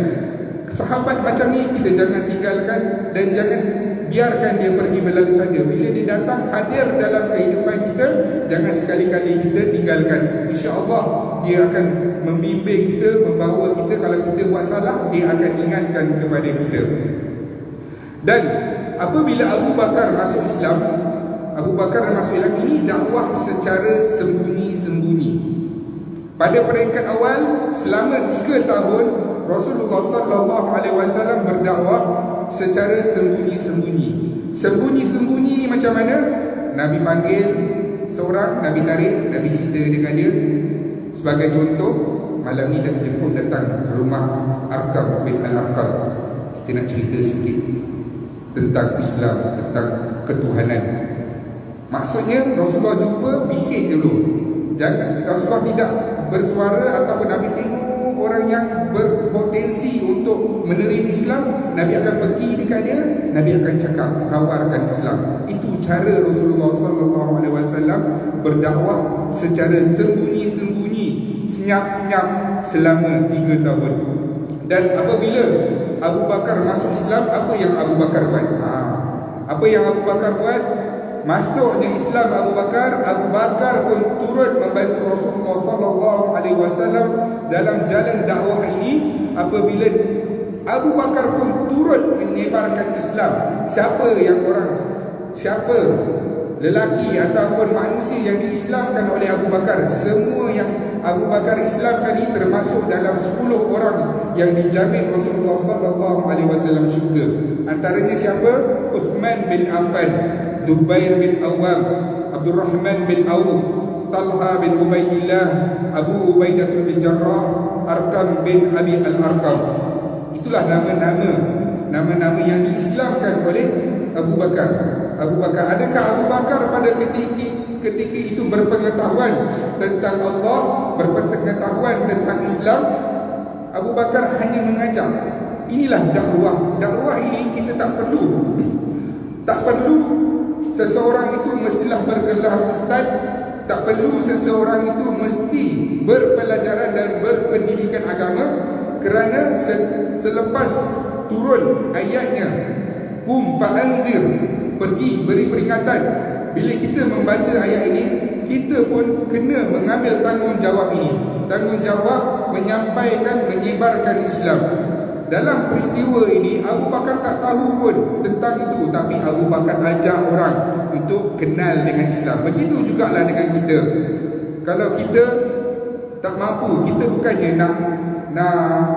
Sahabat macam ni kita jangan tinggalkan, dan jangan biarkan dia pergi berlalu saja. Bila dia datang hadir dalam kehidupan kita, jangan sekali-kali kita tinggalkan. InsyaAllah dia akan membimbing kita, membawa kita. Kalau kita buat salah, dia akan ingatkan kepada kita. Dan apabila Abu Bakar masuk Islam, Abu Bakar masuk Islam ini dakwah secara sembunyi-sembunyi. Pada peringkat awal, selama 3 tahun Rasulullah sallallahu alaihi wasallam berdakwah secara sembunyi-sembunyi. Sembunyi-sembunyi ni macam mana? Nabi panggil seorang, Nabi tarik, Nabi cerita dengan dia. Sebagai contoh, malam ni dah jemput datang rumah Arqam bin Al-Arqam. Kita nak cerita sikit tentang Islam, tentang ketuhanan. Maksudnya Rasulullah jumpa, bisik dulu. Jangan Rasulullah tidak bersuara ataupun Nabi tengok orang yang berpotensi untuk menerima Islam, Nabi akan pergi dekat dia, Nabi akan cakap, kawarkan Islam. Itu cara Rasulullah sallallahu alaihi wasallam berdakwah secara sembunyi-sembunyi, senyap-senyap selama 3 tahun. Dan apabila Abu Bakar masuk Islam, apa yang Abu Bakar buat? Apa yang Abu Bakar buat? Masuknya Islam Abu Bakar pun turut membantu Rasulullah sallallahu alaihi wasallam dalam jalan dakwah ini. Apabila Abu Bakar pun turut menyebarkan Islam, siapa lelaki ataupun manusia yang diislamkan oleh Abu Bakar, semua yang Abu Bakar islamkan ini termasuk dalam 10 orang yang dijamin Rasulullah sallallahu alaihi wasallam syurga. Antaranya siapa? Uthman bin Affan, Zubair bin Awam, Abdul Rahman bin Auf, Talha bin Ubaidillah, Abu Ubaidah bin Jarrah, Arkam bin Abi Al-Arkam. Itulah nama-nama yang diislamkan oleh Abu Bakar. Adakah Abu Bakar pada ketika itu berpengetahuan tentang Allah, berpengetahuan tentang Islam? Abu Bakar hanya mengajak. Inilah dakwah. Dakwah ini kita tak perlu seseorang itu mestilah bergelar ustaz. Tak perlu seseorang itu mesti berpelajaran dan berpendidikan agama, kerana selepas turun ayatnya qum fa'anzir, pergi beri peringatan, bila kita membaca ayat ini, kita pun kena mengambil tanggungjawab ini. Tanggungjawab menyampaikan, menyebarkan Islam. Dalam peristiwa ini Abu Bakar tak tahu pun tentang itu, tapi Abu Bakar ajak orang untuk kenal dengan Islam. Begitu jugalah dengan kita. Kalau kita tak mampu, kita bukannya nak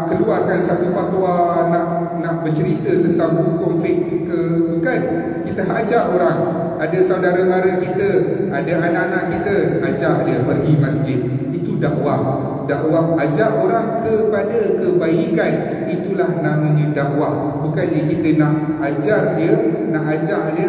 keluarkan satu fatwa, nak bercerita tentang hukum fiqh ke, bukan. Kita ajak orang. Ada saudara mara kita, ada anak-anak kita, ajak dia pergi masjid. Itu dakwah. Dakwah, ajak orang kepada kebaikan. Itulah namanya dakwah. Bukannya kita nak ajak dia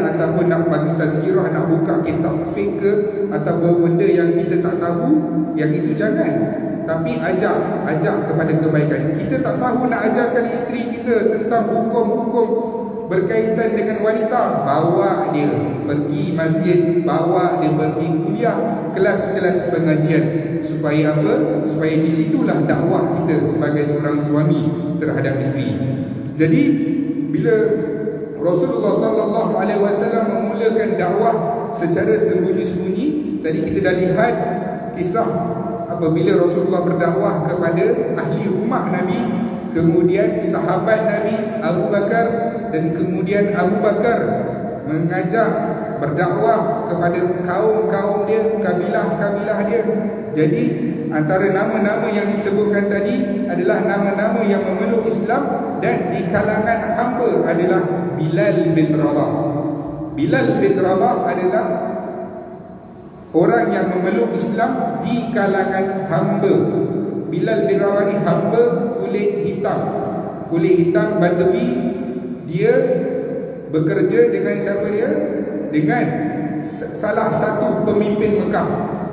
ataupun nak bagi tazkirah, nak buka kitab fiqh ke, ataupun benda yang kita tak tahu, yang itu jangan. Tapi ajak kepada kebaikan. Kita tak tahu nak ajarkan isteri kita tentang hukum-hukum berkaitan dengan wanita, bawa dia pergi masjid, bawa dia pergi kuliah, kelas-kelas pengajian. Supaya apa? Supaya di situlah dakwah kita sebagai seorang suami terhadap isteri. Jadi bila Rasulullah sallallahu alaihi wasallam memulakan dakwah secara sembunyi-sembunyi, tadi kita dah lihat kisah apabila Rasulullah berdakwah kepada ahli rumah Nabi, kemudian sahabat Nabi Abu Bakar, dan kemudian Abu Bakar mengajak berdakwah kepada kaum-kaum dia, kabilah-kabilah dia. Jadi antara nama-nama yang disebutkan tadi adalah nama-nama yang memeluk Islam, dan di kalangan hamba adalah Bilal bin Rabah. Bilal bin Rabah adalah orang yang memeluk Islam di kalangan hamba. Bilal bin Rabah ni hamba kulit hitam Badui. Dia bekerja dengan siapa dia? Dengan salah satu pemimpin Mekah.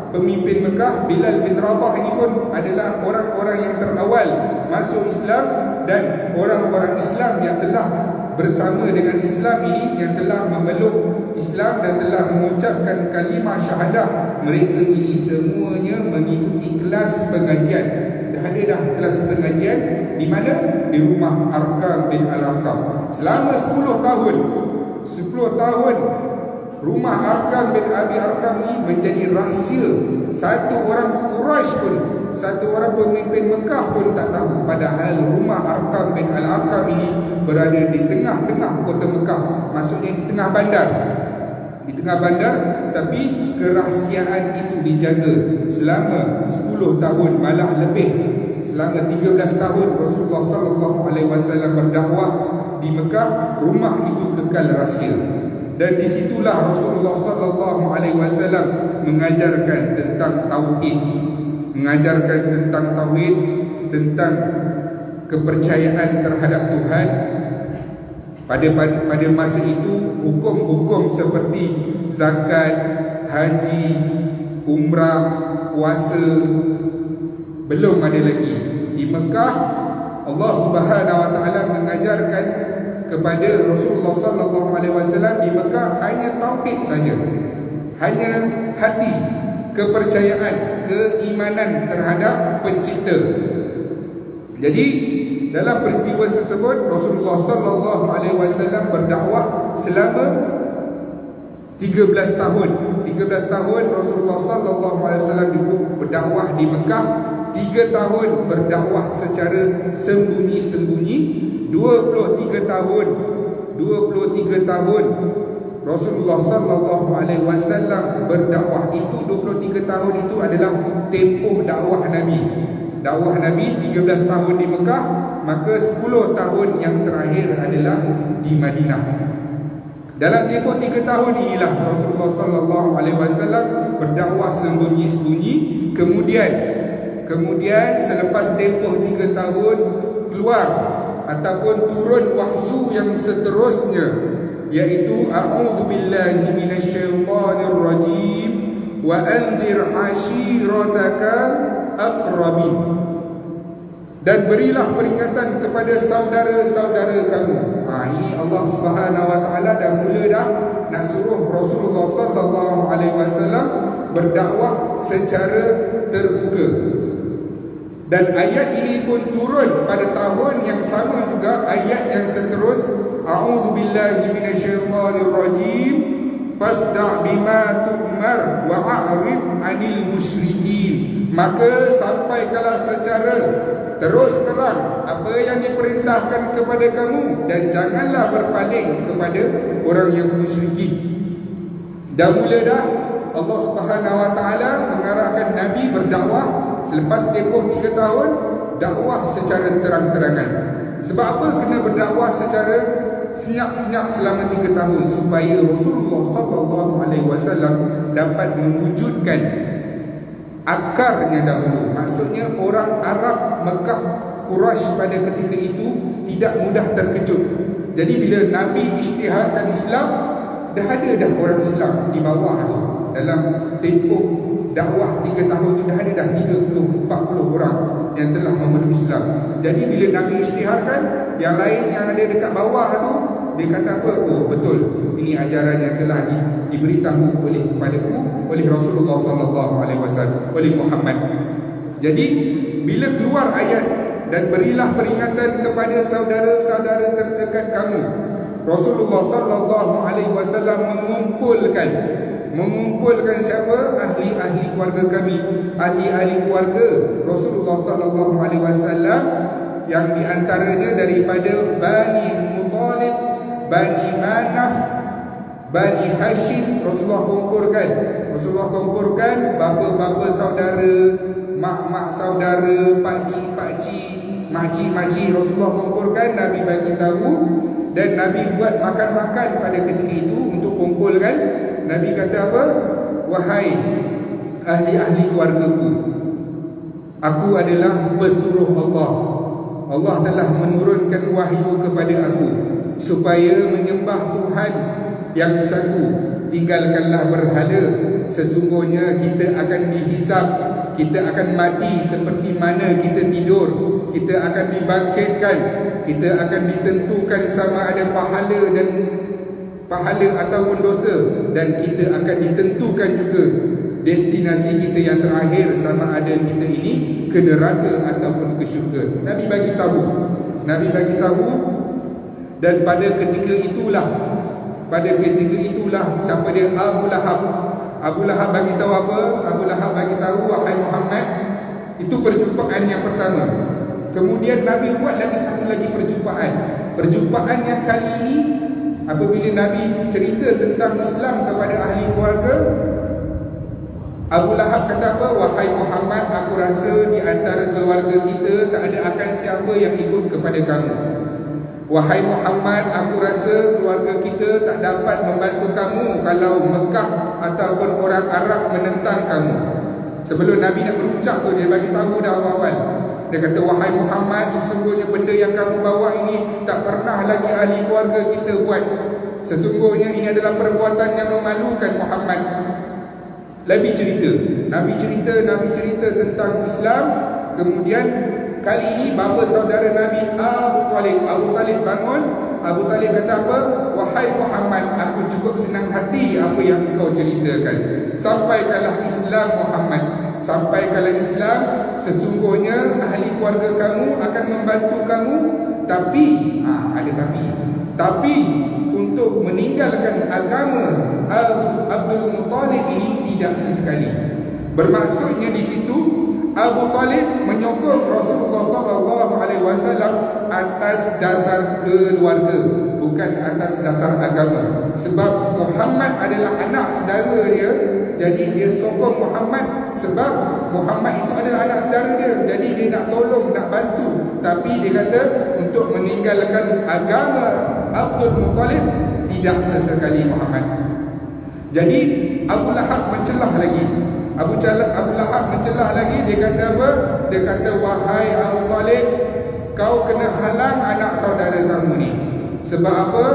Pemimpin Mekah, Bilal bin Rabah ini pun adalah orang-orang yang terawal masuk Islam, dan orang-orang Islam yang telah bersama dengan Islam ini, yang telah memeluk Islam dan telah mengucapkan kalimah syahadah. Mereka ini semuanya mengikuti kelas pengajian. Ada dah kelas pengajian di mana? Di rumah Arkam bin Al-Arkam. Selama 10 tahun rumah Arkam bin Abi Arkam ini menjadi rahsia. Satu orang Quraisy pun, satu orang pemimpin Mekah pun tak tahu. Padahal rumah Arkam bin Al-Arkam ini berada di tengah-tengah kota Mekah. Maksudnya di tengah bandar. Di tengah bandar, tapi kerahsiaan itu dijaga selama 10 tahun, malah lebih. Selama 13 tahun Rasulullah sallallahu alaihi wasallam berdakwah di Mekah, rumah itu kekal rahsia. Dan di situlah Rasulullah sallallahu alaihi wasallam mengajarkan tentang tauhid, tentang kepercayaan terhadap Tuhan. Pada masa itu, hukum-hukum seperti zakat, haji, umrah, puasa belum ada lagi. Di Mekah, Allah Subhanahu wa taala mengajarkan kepada Rasulullah sallallahu alaihi wasallam di Mekah hanya tauhid saja. Hanya hati, kepercayaan, keimanan terhadap pencipta. Jadi dalam peristiwa tersebut Rasulullah sallallahu alaihi wasallam berdakwah selama 13 tahun. 13 tahun Rasulullah sallallahu alaihi wasallam berdakwah di Mekah. 3 tahun berdakwah secara sembunyi-sembunyi. 23 tahun Rasulullah sallallahu alaihi wasallam berdakwah. Itu 23 tahun itu adalah tempoh dakwah Nabi. Dakwah Nabi 13 tahun di Mekah, maka 10 tahun yang terakhir adalah di Madinah. Dalam tempoh 3 tahun inilah Rasulullah sallallahu alaihi wasallam berdakwah sembunyi-sembunyi. Kemudian selepas tempoh 3 tahun keluar ataupun turun wahyu yang seterusnya, iaitu a'udzubillahi minasyaitonir rajim wa anzir ashirataka aqrabin, dan berilah peringatan kepada saudara-saudara kamu. Ini Allah Subhanahu wa taala dah mula nak suruh Rasulullah sallallahu alaihi wasallam berdakwah secara terbuka. Dan ayat ini pun turun pada tahun yang sama juga, ayat yang seterus, a'udzubillahi minasyaitonir rajim fasda' bima tu'mar wa a'rid 'anil musyrikin. Maka sampaikanlah secara terus terang apa yang diperintahkan kepada kamu, dan janganlah berpaling kepada orang yang musyrikin. Dah mula dah Allah Subhanahu wa taala mengarahkan Nabi berdakwah selepas tempoh 3 tahun, dakwah secara terang-terangan. Sebab apa kena berdakwah secara senyap-senyap selama 3 tahun? Supaya Rasulullah sallallahu alaihi wasallam dapat mewujudkan akarnya dahulu. Maksudnya orang Arab Mekah Quraisy pada ketika itu tidak mudah terkejut. Jadi bila Nabi isytiharkan Islam, dah ada orang Islam di bawah tu. Dalam tempoh dakwah 3 tahun tu dah ada 30-40 orang yang telah memeluk Islam. Jadi bila Nabi isytiharkan, yang lain yang ada dekat bawah tu, dia kata apa? Oh betul, ini ajaran yang telah diberitahu kepadaku oleh Rasulullah sallallahu alaihi wasallam, oleh Muhammad. Jadi bila keluar ayat dan berilah peringatan kepada saudara-saudara terdekat kamu, Rasulullah sallallahu alaihi wasallam mengumpulkan siapa? Ahli-ahli keluarga kami, ahli-ahli keluarga Rasulullah sallallahu alaihi wasallam, yang diantaranya daripada Bani Muttalib, Bani Manaf, Bani Hashim. Rasulullah kumpulkan bapa-bapa saudara, mak-mak saudara, pakcik-pakcik, makcik-makcik. Rasulullah kumpulkan, Nabi bagi tahu, dan Nabi buat makan-makan pada ketika itu untuk kumpulkan. Nabi kata apa? Wahai ahli-ahli keluargaku, aku adalah pesuruh Allah. Allah telah menurunkan wahyu kepada aku supaya menyembah Tuhan yang satu, tinggalkanlah berhala. Sesungguhnya kita akan dihisab, kita akan mati seperti mana kita tidur, kita akan dibangkitkan, kita akan ditentukan sama ada pahala ataupun dosa, dan kita akan ditentukan juga destinasi kita yang terakhir, sama ada kita ini ke neraka ataupun ke syurga. Nabi bagi tahu. Dan pada ketika itulah siapa dia? Abu Lahab bagi tahu apa? Abu Lahab bagi tahu, wahai Muhammad, itu perjumpaan yang pertama. Kemudian Nabi buat satu lagi perjumpaan yang kali ini apabila Nabi cerita tentang Islam kepada ahli keluarga. Abu Lahab kata apa? Wahai Muhammad, aku rasa di antara keluarga kita tak ada akan siapa yang ikut kepada kamu. Wahai Muhammad, aku rasa keluarga kita tak dapat membantu kamu kalau Mekah ataupun orang Arab menentang kamu. Sebelum Nabi nak berucap tu, dia bagi tahu dah awal-awal. Dia kata, wahai Muhammad, sesungguhnya benda yang kamu bawa ini tak pernah lagi ahli keluarga kita buat. Sesungguhnya ini adalah perbuatan yang memalukan Muhammad. Nabi cerita tentang Islam. Kemudian kali ini bapa saudara Nabi Abu Talib bangun. Abu Talib kata apa? Wahai Muhammad, aku cukup senang hati apa yang engkau ceritakan. Sampaikanlah Islam Muhammad, sampaikanlah Islam. Sesungguhnya ahli keluarga kamu akan membantu kamu, tapi ada tapi untuk meninggalkan agama Abdul Muttalib ini tidak sesekali. Bermaksudnya di situ Abu Talib menyokong Rasulullah SAW atas dasar keluarga, bukan atas dasar agama. Sebab Muhammad adalah anak saudara dia, jadi dia sokong Muhammad sebab Muhammad itu adalah anak saudara dia. Jadi dia nak tolong, nak bantu. Tapi dia kata untuk meninggalkan agama Abdul Muttalib tidak sesekali Muhammad. Jadi Abu Lahab mencelah lagi. Abu Lahab mencelah lagi. Dia kata apa? Dia kata, wahai Abu Talib, kau kena halang anak saudara kamu ni. Sebab apa?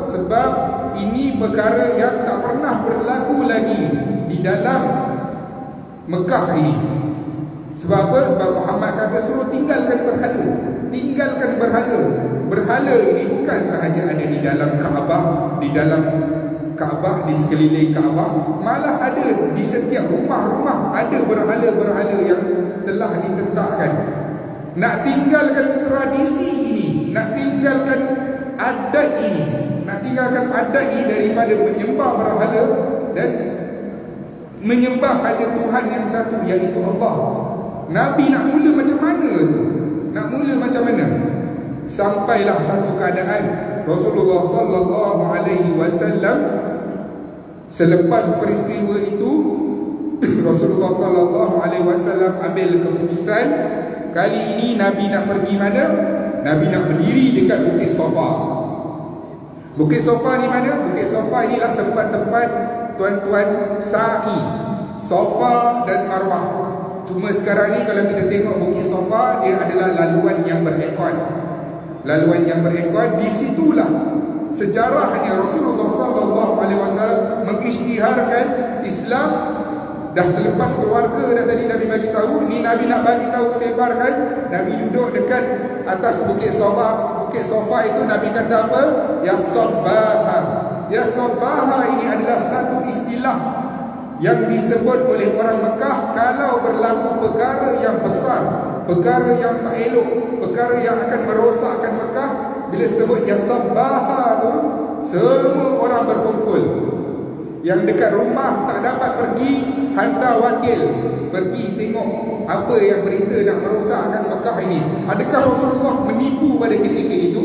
Sebab ini perkara yang tak pernah berlaku lagi di dalam Mekah ini. Sebab apa? Sebab Muhammad kata suruh tinggalkan berhala. Tinggalkan berhala. Berhala ini bukan sahaja ada di dalam Kaabah, di dalam Kaabah, di sekeliling Kaabah, malah ada di setiap rumah-rumah ada berhala-berhala yang telah ditetapkan. Nak tinggalkan tradisi ini, nak tinggalkan adat ini, nak tinggalkan adat ini daripada menyembah berhala dan menyembah hanya Tuhan yang satu, iaitu Allah. Nabi nak mula macam mana tu? Nak mula macam mana? Sampailah satu keadaan Rasulullah sallallahu alaihi wasallam selepas peristiwa itu Rasulullah sallallahu alaihi wasallam ambil keputusan, kali ini Nabi nak pergi mana? Nabi nak berdiri dekat Bukit Safa. Bukit Safa ni mana? Bukit Safa inilah tempat-tempat tuan-tuan sa'i, Safa dan Marwah. Cuma sekarang ni kalau kita tengok Bukit Safa, dia adalah laluan yang berekor. Laluan yang berekor, di situlah sejarahnya Rasulullah sallallahu alaihi wasallam mengisytiharkan Islam. Dah selepas keluarga dah tadi Nabi bagi tahu, ni Nabi nak bagi tahu sebarkan. Nabi duduk dekat atas Bukit Safa. Bukit Safa itu Nabi kata apa? Ya Sabbaha. Ya Sabbaha ini adalah satu istilah yang disebut oleh orang Mekah kalau berlaku perkara yang besar, perkara yang tak elok, perkara yang akan merosakkan Mekah. Bila sebut Ya Sabbaha tu, semua orang berkumpul. Yang dekat rumah tak dapat pergi, hantar wakil pergi tengok apa yang berita nak merosakkan Mekah ini. Adakah Rasulullah menipu pada ketika itu?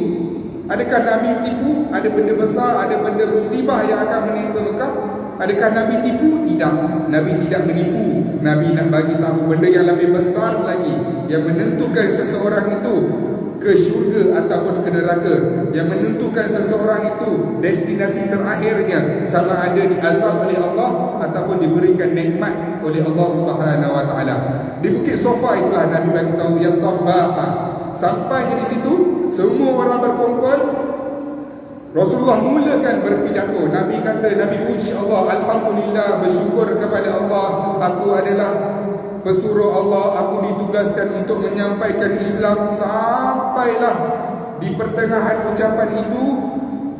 Adakah Nabi tipu? Ada benda besar, ada benda musibah yang akan menimpa Mekah? Adakah Nabi tipu? Tidak. Nabi tidak menipu. Nabi nak bagi tahu benda yang lebih besar lagi, yang menentukan seseorang itu ke syurga ataupun ke neraka, yang menentukan seseorang itu destinasi terakhirnya, sama ada diazab oleh Allah ataupun diberikan nikmat oleh Allah Subhanahu wa taala. Di Bukit Safa itulah Nabi bagi tahu Ya Sabbaha. Sampai di situ semua orang berkumpul. Rasulullah mulakan berpidato. Nabi kata, Nabi puji Allah, alhamdulillah, bersyukur kepada Allah, aku adalah pesuruh Allah, aku ditugaskan untuk menyampaikan Islam. Sampailah di pertengahan ucapan itu,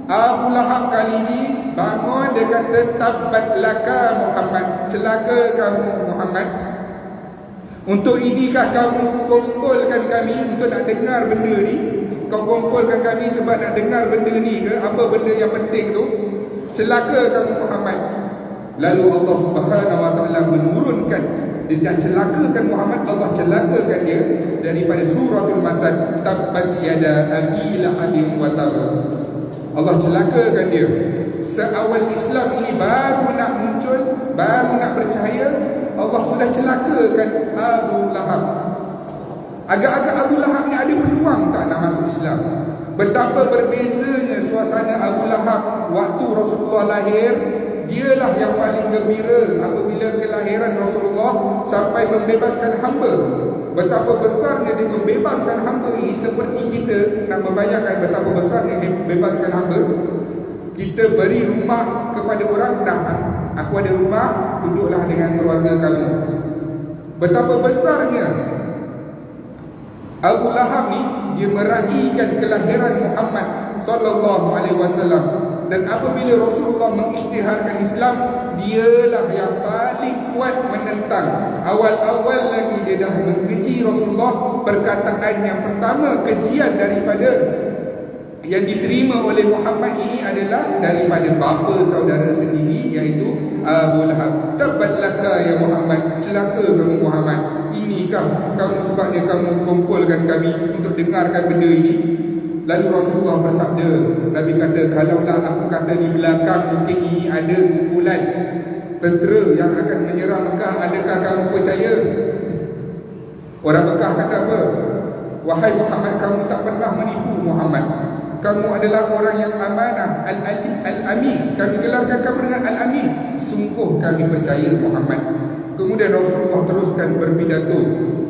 Abu Lahab kali ini bangun, dia kata, tabbat laka Muhammad, celaka kamu Muhammad. Untuk inikah kamu kumpulkan kami untuk nak dengar benda ni? Kau kumpulkan kami sebab nak dengar benda ni ke? Apa benda yang penting tu? Celaka kamu Muhammad. Lalu Allah Subhanahu wa taala menurunkan, dia celakakan Muhammad, Allah celakakan dia daripada suratul Masad, tabbat yada abi lahabin wa tab. Allah celakakan dia. Seawal Islam ini baru nak muncul, baru nak percaya, Allah sudah celakakan Abu Lahab. Agak-agak Abu Lahab ni ada peluang tak nak masuk Islam? Betapa berbezanya suasana Abu Lahab waktu Rasulullah lahir. Dialah yang paling gembira apabila kelahiran Rasulullah sampai membebaskan hamba. Betapa besarnya dia membebaskan hamba ini. Seperti kita nak membayangkan betapa besarnya membebaskan hamba. Kita beri rumah kepada orang, nah, aku ada rumah, duduklah dengan keluarga kamu. Betapa besarnya Abu Lahab ni, dia meraihkan kelahiran Muhammad sallallahu alaihi wasallam. Dan apabila Rasulullah mengisytiharkan Islam, dialah yang paling kuat menentang. Awal-awal lagi dia dah mengeji Rasulullah. Perkataan yang pertama, kejian daripada yang diterima oleh Muhammad ini adalah daripada bapa saudara sendiri, iaitu Abu Lahab. Tabbat laka ya Muhammad, celaka kamu Muhammad. Inikah kamu sebabnya kamu kumpulkan kami untuk dengarkan benda ini? Lalu Rasulullah bersabda, Nabi kata, kalaulah aku kata di belakang bukit ini ada kumpulan tentera yang akan menyerang Mekah, adakah kamu percaya? Orang Mekah kata apa? Wahai Muhammad, kamu tak pernah menipu Muhammad. Kamu adalah orang yang amanah, Al-Amin. Kami gelarkan kamu dengan Al-Amin. Sungguh kami percaya Muhammad. Kemudian Rasulullah teruskan berpidato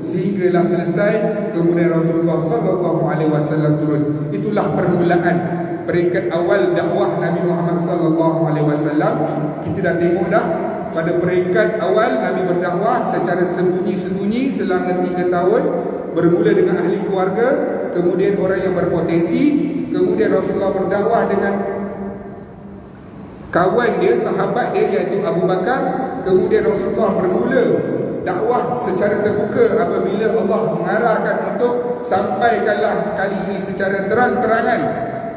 sehinggalah selesai. Kemudian Rasulullah SAW turun. Itulah permulaan peringkat awal dakwah Nabi Muhammad SAW. Kita dah tengok dah pada peringkat awal Nabi berdakwah secara sembunyi-sembunyi selama 3 tahun. Bermula dengan ahli keluarga, kemudian orang yang berpotensi, kemudian Rasulullah berdakwah dengan kawan dia, sahabat dia iaitu Abu Bakar. Kemudian Rasulullah bermula dakwah secara terbuka apabila Allah mengarahkan untuk sampaikanlah kali ini secara terang-terangan.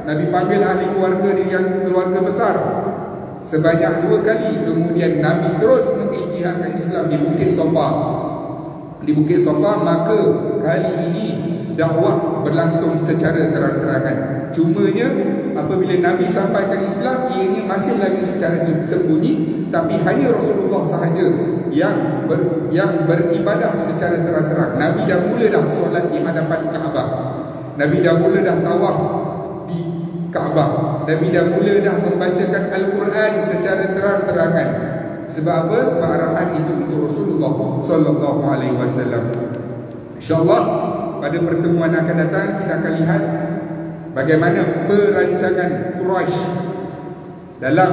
Nabi panggil ahli keluarga dia yang keluarga besar sebanyak 2 kali. Kemudian Nabi terus mengisytiharkan Islam di Bukit Safa. Di Bukit Safa, maka kali ini dakwah berlangsung secara terang-terangan. Cumanya apabila Nabi sampaikan Islam, ianya masih lagi secara sembunyi, tapi hanya Rasulullah sahaja yang beribadah secara terang-terang. Nabi dah mula dah solat di hadapan Kaabah. Nabi dah mula dah tawaf di Kaabah. Nabi dah mula dah membacakan Al-Quran secara terang-terangan. Sebab apa? Sebab arahan itu untuk Rasulullah sallallahu alaihi wasallam. InsyaAllah pada pertemuan akan datang kita akan lihat bagaimana perancangan Quraisy dalam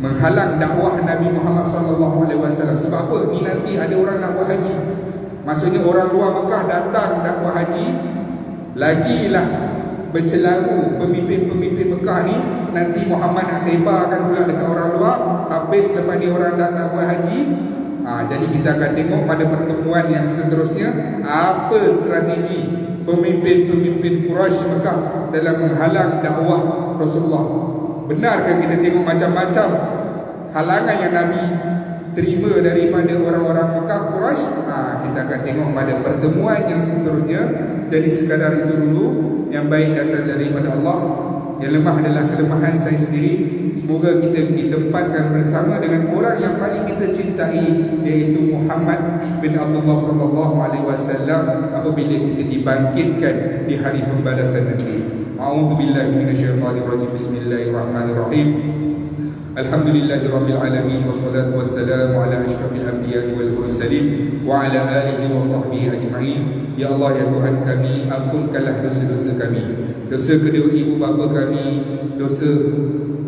menghalang dakwah Nabi Muhammad sallallahu alaihi wasallam. Sebab apa? Ni nanti ada orang nak buat haji. Maksudnya orang luar Mekah datang nak buat haji, lagilah bercelaru pemimpin-pemimpin Mekah ni. Nanti Muhammad nak sebarkan pula dekat orang luar. Habis lepas ni orang dah tak buat haji. Jadi kita akan tengok pada pertemuan yang seterusnya apa strategi pemimpin-pemimpin Quraisy Mekah dalam menghalang dakwah Rasulullah. Benarkah kita tengok macam-macam halangan yang Nabi terima daripada orang-orang Mekah Quraisy? Kita akan tengok pada pertemuan yang seterusnya. Jadi sekadar itu dulu. Yang baik datang daripada Allah, yang lemah adalah kelemahan saya sendiri. Semoga kita ditempatkan bersama dengan orang yang paling kita cintai, iaitu Muhammad bin Abdullah sallallahu alaihi wasallam apabila kita dibangkitkan di hari pembalasan nanti. A'udzubillahi minasyaitonirrajim. Bismillahirrahmanirrahim. Alhamdulillahirabbil alamin wassalatu wassalamu ala asyrafil anbiya'i wal mursalin wa ala alihi wa sahbihi ajma'in. Ya Allah, ya Tuhan kami, ampunkanlah dosa-dosa kami, dosa kedua ibu bapa kami, dosa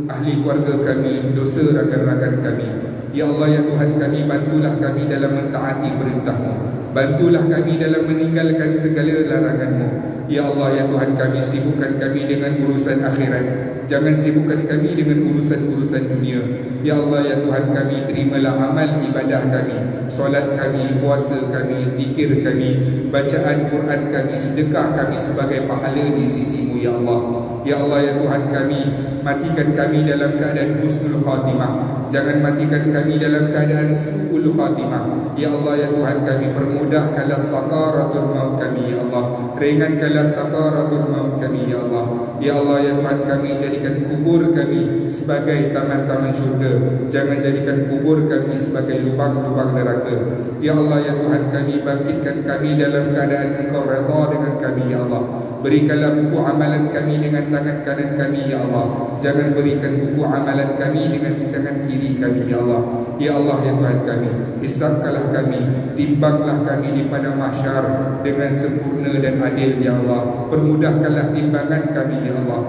ahli keluarga kami, dosa rakan-rakan kami. Ya Allah, ya Tuhan kami, bantulah kami dalam mentaati perintah-Mu, bantulah kami dalam meninggalkan segala larangan-Mu. Ya Allah, ya Tuhan kami, sibukkan kami dengan urusan akhirat, jangan sibukkan kami dengan urusan-urusan dunia. Ya Allah, ya Tuhan kami, terimalah amal ibadah kami, solat kami, puasa kami, zikir kami, bacaan Quran kami, sedekah kami sebagai pahala di sisi-Mu. Ya Allah, ya Allah, ya Tuhan kami, matikan kami dalam keadaan husnul khatimah, jangan matikan kami dalam keadaan su'ul khatimah. Ya Allah, ya Tuhan kami, permudahkanlah sakaratul maut kami. Ya Allah, ringankanlah sakaratul maut kami. Ya Allah, ya Allah, ya Tuhan kami, jadikan kubur kami sebagai taman-taman syurga, jangan jadikan kubur kami sebagai lubang-lubang neraka. Ya Allah, ya Tuhan kami, bangkitkan kami dalam keadaan Engkau redha dengan kami. Ya Allah, berikanlah buku amalan kami dengan tangan kanan kami. Ya Allah, jangan berikan buku amalan kami dengan tangan kiri kami. Ya Allah, ya Allah, ya Tuhan kami, hisabkanlah kami, timbanglah kami di padang mahsyar dengan sempurna dan adil. Ya Allah, permudahkanlah timbangan kami. Ya Allah,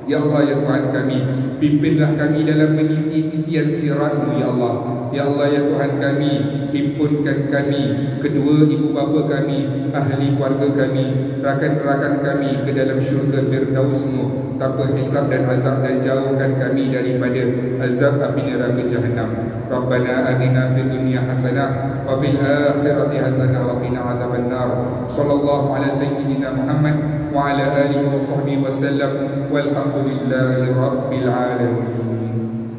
ya Allah, ya Tuhan kami, pimpinlah kami dalam meniti titian sirat-Mu. Ya Allah, ya Allah, ya Tuhan kami, himpunkan kami, kedua ibu bapa kami, ahli keluarga kami, rakan-rakan kami ke dalam syurga Firdaus-Mu tanpa hisab dan azab, dan jauhkan kami daripada azab api neraka Jahannam. Rabbana atina fid dunya hasanah wa fil akhirati hasanah wa qina adzabannar. Sallallahu ala sayyidina Muhammad wa ala alihi wa sahbihi wasallam. Walhamdulillahi rabbil alamin.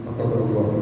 Taqabbalallahu.